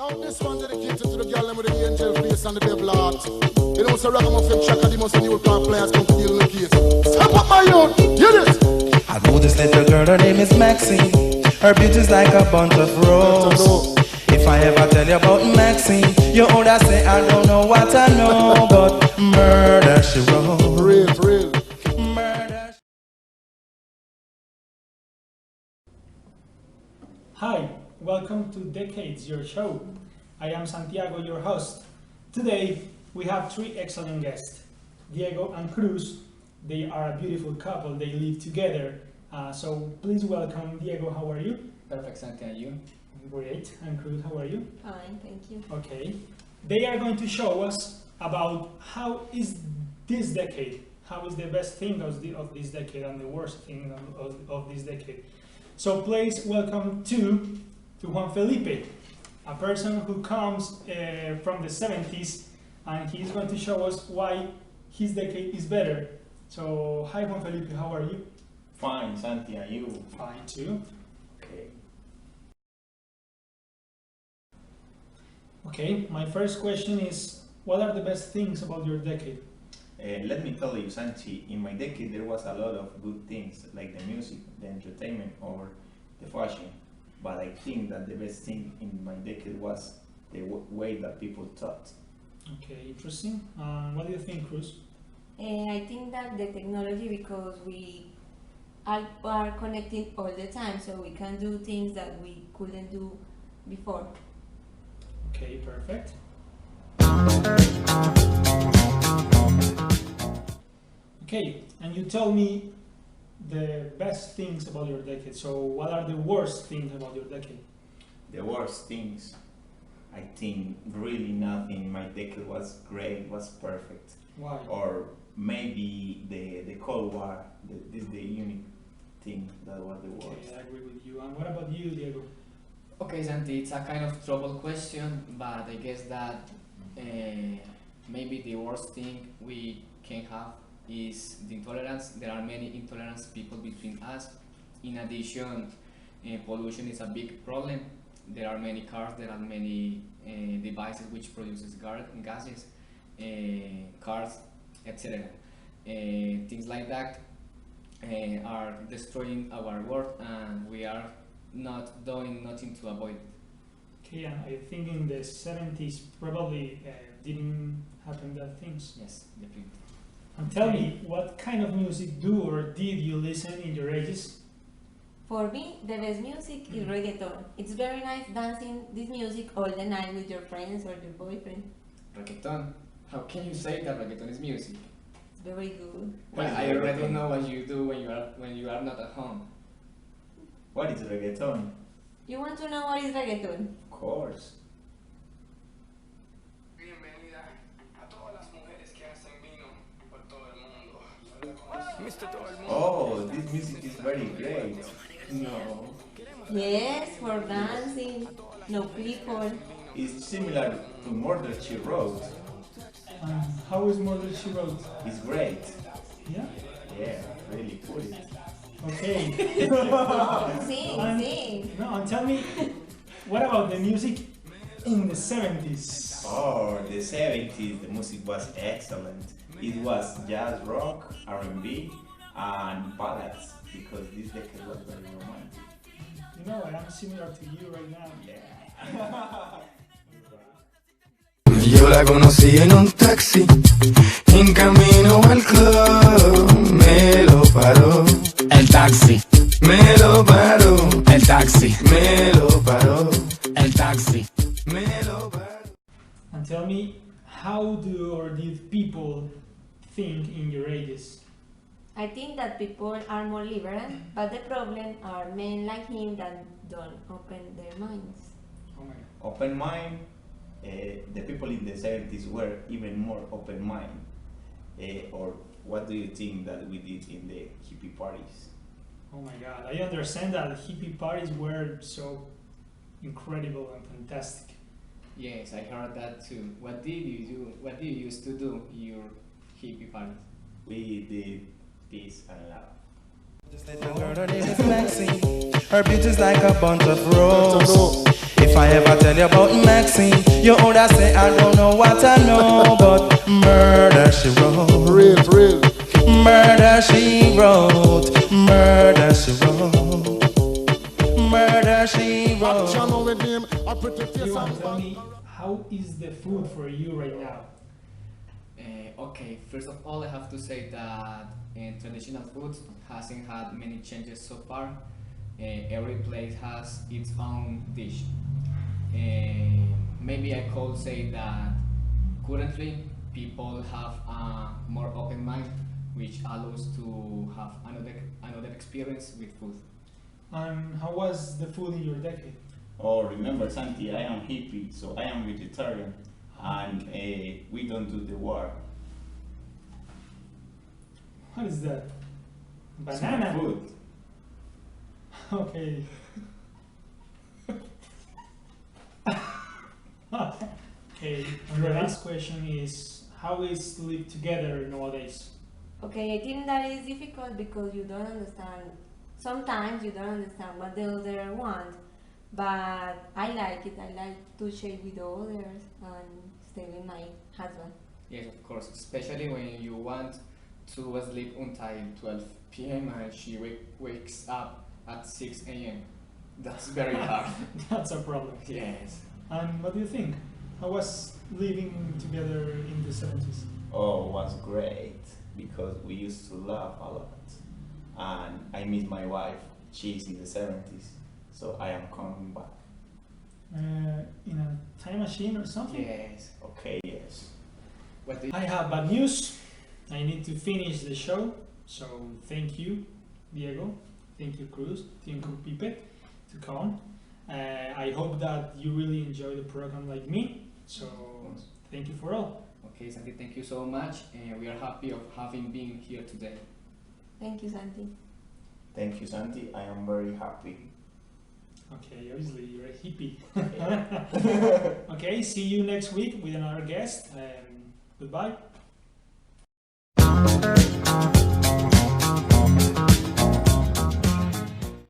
Now this one dedicated to the girl with the angel face and the devil heart. You know, so Ragamuffin Chaka, the most new car players come to deal with the case. Step up my youth, hear this. I know this little girl, her name is Maxine. Her beauty's like a bunch of roses. If I ever tell you about Maxine, you would say I don't know what I know, but murder she wrote. For real, for real. Murder. Hi, welcome to Decades, your show. I am Santiago, your host. Today, we have three excellent guests. Diego and Cruz, they are a beautiful couple, they live together. So please welcome Diego, how are you? Perfect, Santiago. You? Great. And Cruz, how are you? Fine, thank you. Okay. They are going to show us about how is this decade, how is the best thing of this decade and the worst thing of this decade. So please welcome to Juan Felipe, a person who comes from the 70s, and he's going to show us why his decade is better. So, hi Juan Felipe, how are you? Fine, Santiago. You? Fine too. Okay. Okay, my first question is, what are the best things about your decade? Let me tell you, Santi, in my decade there was a lot of good things, like the music, the entertainment, or the fashion. But I think that the best thing in my decade was the way that people thought. Okay, interesting. What do you think, Cruz? I think that the technology, because we are connected all the time, so we can do things that we couldn't do before. Okay, perfect. Okay, and you tell me the best things about your decade. So, what are the worst things about your decade? The worst things, I think really nothing in my decade was great, was perfect. Why? Or maybe the Cold War, this is the unique thing that was the worst. Okay, I agree with you. And what about you, Diego? Okay, Santi, it's a kind of trouble question, but I guess that maybe the worst thing we can have is the intolerance. There are many intolerant people between us. In addition, pollution is a big problem. There are many cars, there are many devices which produces gases, cars, etc. Things like that are destroying our world, and we are not doing nothing to avoid it. Okay, and I think in the 70s probably didn't happen that things. Yes, definitely. And tell me, what kind of music do or did you listen in your ages? For me, the best music is reggaeton. It's very nice dancing this music all the night with your friends or your boyfriend. Reggaeton? How can you say that reggaeton is music? It's very good. What is I already reggaeton? know what you do when you are not at home. What is reggaeton? You want to know what is reggaeton? Of course. Bienvenida a todas las mujeres que hacen vino por todo el mundo. Mr. Todo el Mundo. Oh, this music is very great. No. Yes, for dancing, no people. It's similar to Murder She Wrote. How is Murder She Wrote? It's great. Yeah? Yeah, really put it. Okay. Sing, And- sing. No, and tell me, what about the music in the 70s? Oh, the 70s, the music was excellent. It was jazz, rock, R&B, and ballads, because this decade was very romantic. You know, I am similar to you right now. Yeah. Yo la conocí en un taxi, en camino al club, me lo paró. El taxi, Me lo paró, el taxi, me lo paró, el taxi. me lo paró. And tell me, how do or did people think in your ages? I think that people are more liberal, but the problem are men like him that don't open their minds. Oh my God. Open mind, the people in the 70s were even more open mind. Or what do you think that we did in the hippie parties? Oh my God. I understand that hippie parties were so incredible and fantastic. Yes, I heard that too. What did you do? What did you used to do in your hippie parties? We did peace and love. Little girl, her name is Maxine. Her beauty's like a bunch of roses. If I ever tell you about Maxine, you older say I don't know what I know, but murder she wrote. Real, real. Murder she wrote. Murder she wrote. Murder she wrote. Channel with him, a pretty face You want and to tell me how is the food for you right now? Okay, first of all, I have to say that traditional food hasn't had many changes so far. Every place has its own dish. Maybe I could say that currently people have a more open mind, which allows to have another experience with food. And how was the food in your decade? Oh, remember, Santi, I am hippie, so I am vegetarian, and we don't do the war. What is that? It's my Banana? food. Okay. Okay, and the last question is, how is to live together nowadays? Okay, I think that is difficult because you don't understand. Sometimes you don't understand what the other want, but I like it. I like to share with the others and stay with my husband. Yes, of course, especially when you want to sleep until 12 p.m. and she wakes up at 6 a.m. That's very hard. That's a problem. Yes. And what do you think? How was living together in the 70s? Oh, it was great because we used to laugh a lot, and I miss my wife. She's in the 70s, so I am coming back. In a time machine or something? Yes. Okay, yes. What do you I have bad news. I need to finish the show. So thank you, Diego. Thank you, Cruz. Thank you, Pipe, to come. I hope that you really enjoy the program like me. So thank you for all. Okay, Santi, thank you so much, and we are happy of having been here today. Thank you, Santi. Thank you, Santi. I am very happy. Okay, obviously you're a hippie. Okay, see you next week with another guest. Goodbye.